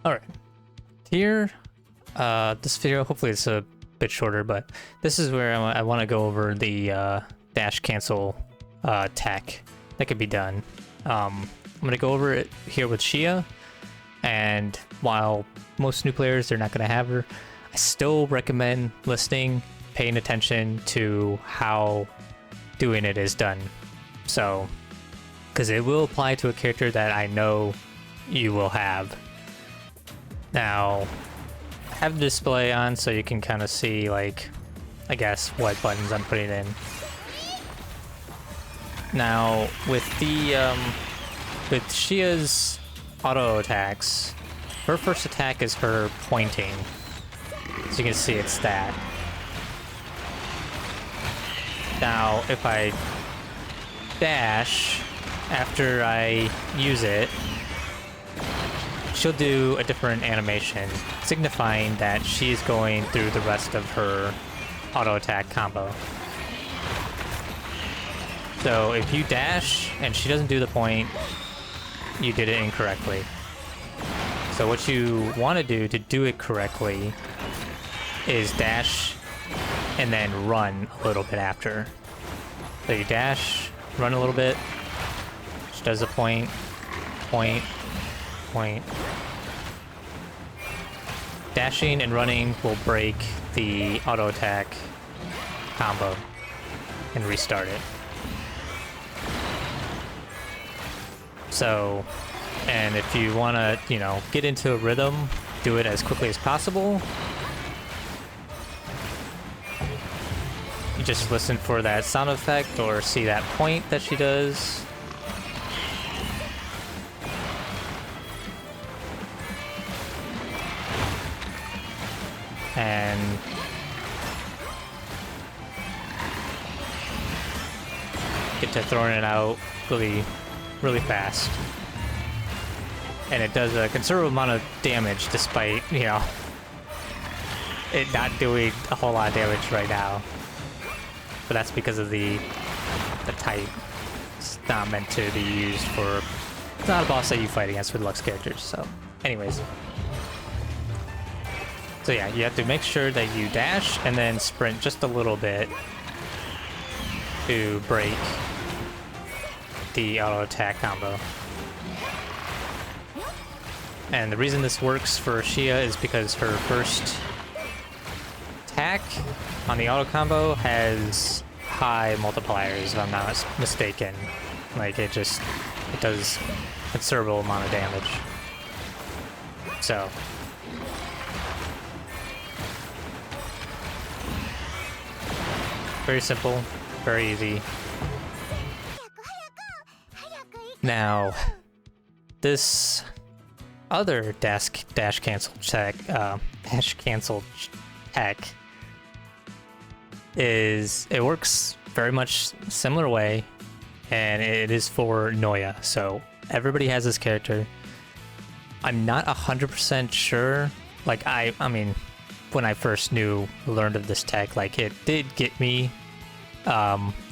Alright. Here, this video, hopefully it's a bit shorter, but this is where I want to go over the dash cancel tech that could be done. I'm going to go over it here with Shia, and while most new players, they're not going to have her, I still recommend listening, paying attention to how doing it is done. So, because it will apply to a character that I know you will have. Now, I have the display on so you can kind of see, like, I guess, what buttons I'm putting in. Now, with the, with Shia's auto attacks, her first attack is her pointing. So you can see it's that. Now, if I dash after I use it, she'll do a different animation, signifying that she's going through the rest of her auto attack combo. So if you dash and she doesn't do the point, you did it incorrectly. So what you want to do it correctly is dash and then run a little bit after. So you dash, run a little bit, she does a point, point, point. Dashing and running will break the auto attack combo and restart it. So, and if you want to, you know, get into a rhythm, do it as quickly as possible. You just listen for that sound effect or see that point that she does. And get to throwing it out really fast. And it does a considerable amount of damage despite, you know, it not doing a whole lot of damage right now. But that's because of the type. It's not meant to be used for... It's not a boss that you fight against with Lux characters, so... Anyways. So yeah, you have to make sure that you dash and then sprint just a little bit to break the auto attack combo. And the reason this works for Shia is because her first attack on the auto combo has high multipliers, if I'm not mistaken. Like, it does a considerable amount of damage. So... very simple, very easy. Now, this other dash cancel tech it works very much similar way, and it is for Noya. So everybody has this character. I'm not 100% sure. Like I mean, when I first learned of this tech, like it did get me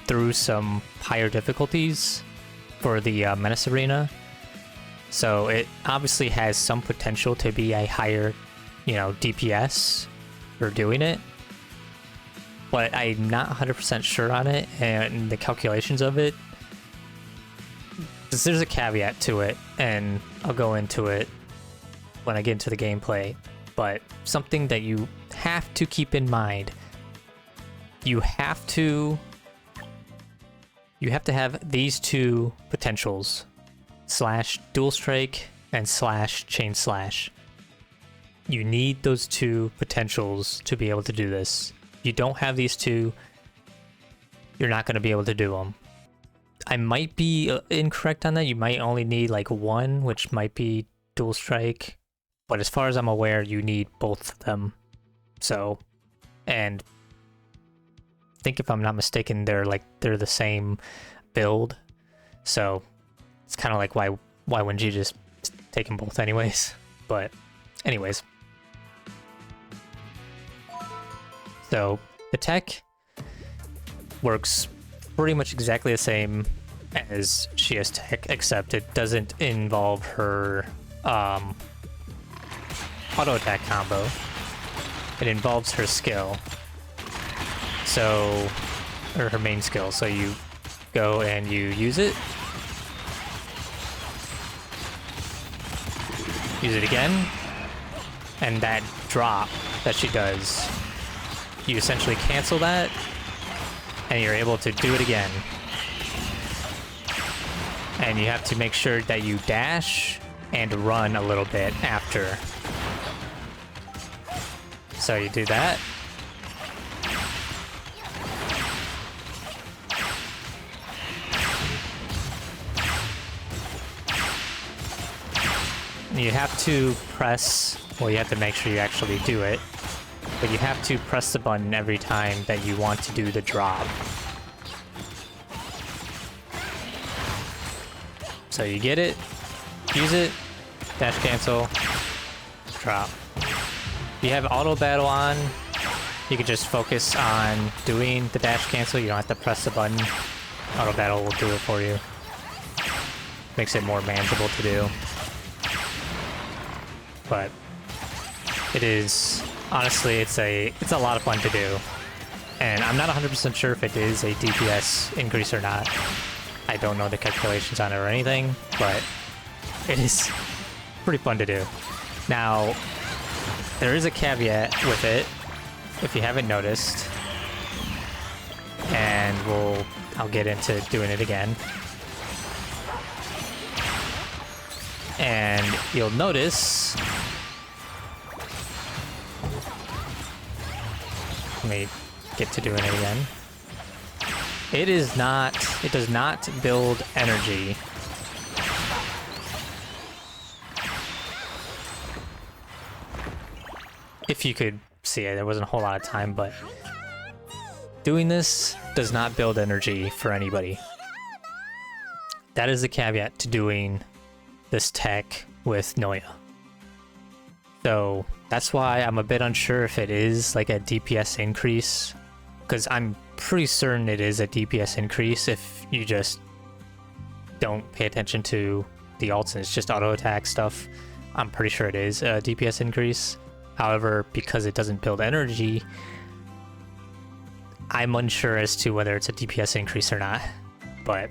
through some higher difficulties for the Menace Arena. So it obviously has some potential to be a higher, you know, DPS for doing it. But I'm not 100% sure on it and the calculations of it. There's a caveat to it, and I'll go into it when I get into the gameplay. But something that you have to keep in mind, you have to have these two potentials, slash dual strike and slash chain slash. You need those two potentials to be able to do this. If you don't have these two, you're not going to be able to do them. I might be incorrect on that. You might only need like one, which might be dual strike. But as far as I'm aware, you need both of them. So, and I think if I'm not mistaken, they're the same build. So it's kind of like why wouldn't you just take them both anyways? But anyways. So the tech works pretty much exactly the same as Shia's tech, except it doesn't involve her auto attack combo. It involves her skill. So, or her main skill. So you go and you use it. Use it again. And that drop that she does, you essentially cancel that, and you're able to do it again. And you have to make sure that you dash and run a little bit after. So you do that. You have to press, well, you have to make sure you actually do it, but you have to press the button every time that you want to do the drop. So you get it, use it, dash cancel, drop. If you have auto battle on, you can just focus on doing the dash cancel. You don't have to press the button. Auto battle will do it for you. Makes it more manageable to do. But it is, honestly, it's a lot of fun to do. And I'm not 100% sure if it is a DPS increase or not. I don't know the calculations on it or anything, but it is pretty fun to do. Now, there is a caveat with it, if you haven't noticed. And I'll get into doing it again. And you'll notice, let me get to doing it again. It does not build energy. If you could see it, there wasn't a whole lot of time, but doing this does not build energy for anybody. That is the caveat to doing this tech with Noya. So that's why I'm a bit unsure if it is like a DPS increase, because I'm pretty certain it is a DPS increase if you just don't pay attention to the ults and it's just auto attack stuff. I'm pretty sure it is a DPS increase. However, because it doesn't build energy, I'm unsure as to whether it's a DPS increase or not, but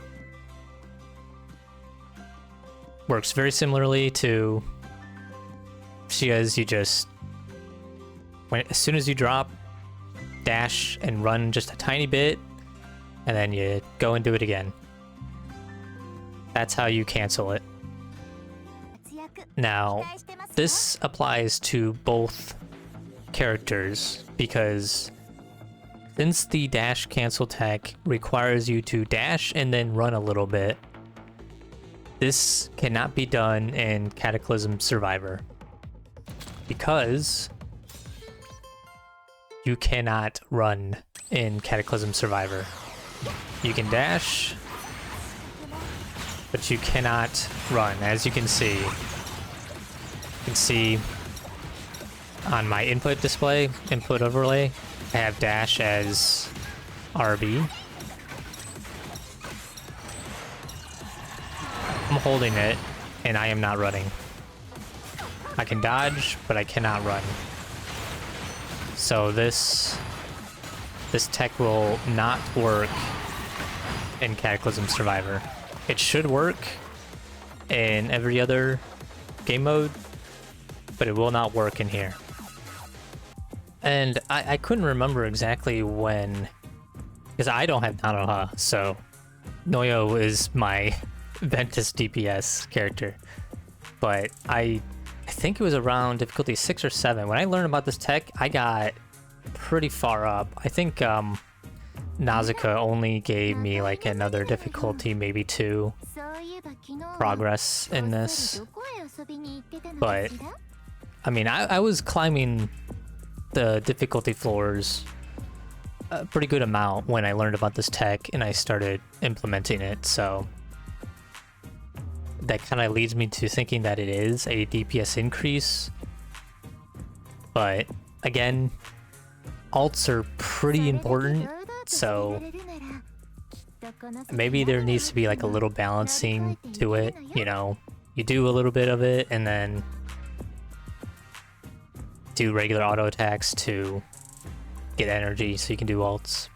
works very similarly to Shia's. You just, as soon as you drop, dash and run just a tiny bit, and then you go and do it again. That's how you cancel it. Now, this applies to both characters because since the dash cancel tech requires you to dash and then run a little bit, this cannot be done in Cataclysm Survivor because you cannot run in Cataclysm Survivor. You can dash, but you cannot run. As you can see on my input display, input overlay, I have dash as RB. I'm holding it, and I am not running. I can dodge, but I cannot run. So this tech will not work in Cataclysm Survivor. It should work in every other game mode, but it will not work in here. And I couldn't remember exactly when, because I don't have Nanoha, so Noyo is my Ventus DPS character. But I think it was around difficulty 6 or 7. When I learned about this tech, I got pretty far up. I think Nausicaa only gave me like another difficulty, maybe 2 progress in this. But I mean, I was climbing the difficulty floors a pretty good amount when I learned about this tech and I started implementing it, so that kind of leads me to thinking that it is a DPS increase. But again, alts are pretty important, so maybe there needs to be like a little balancing to it, you know, you do a little bit of it and then do regular auto attacks to get energy so you can do ults.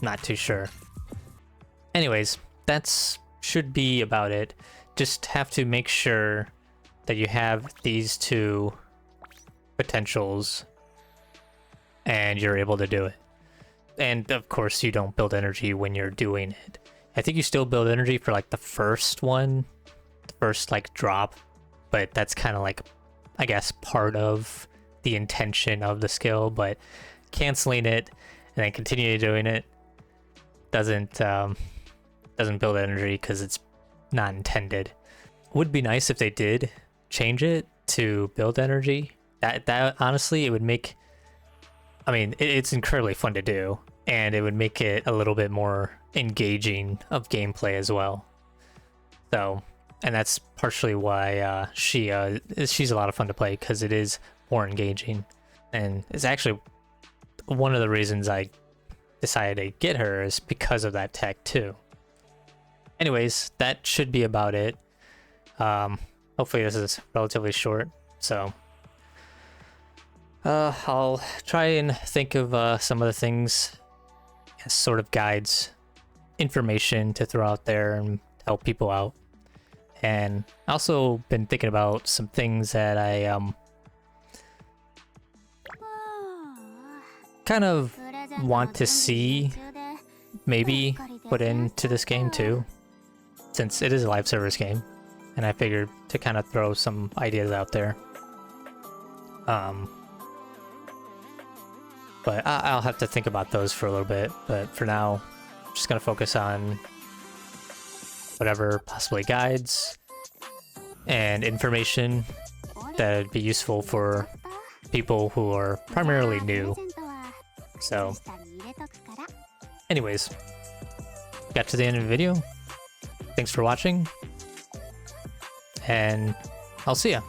Not too sure. Anyways, that's should be about it. Just have to make sure that you have these two potentials and you're able to do it. And of course you don't build energy when you're doing it. I think you still build energy for like the first one, the first like drop, but that's kind of like, I guess, part of the intention of the skill. But canceling it and then continue doing it doesn't build energy because it's not intended. Would be nice if they did change it to build energy. That honestly, it would make, I mean, it's incredibly fun to do, and it would make it a little bit more engaging of gameplay as well. So, and that's partially why Shia, she's a lot of fun to play because it is more engaging, and it's actually one of the reasons I decided to get her is because of that tech too. Anyways, that should be about it. Hopefully this is relatively short, so I'll try and think of some of the things as sort of guides, information to throw out there and help people out. And also been thinking about some things that I kind of want to see maybe put into this game too, since it is a live service game, and I figured to kind of throw some ideas out there. But I'll have to think about those for a little bit, but for now, I'm just gonna focus on whatever possibly guides and information that would be useful for people who are primarily new. So, anyways, got to the end of the video. Thanks for watching, and I'll see ya.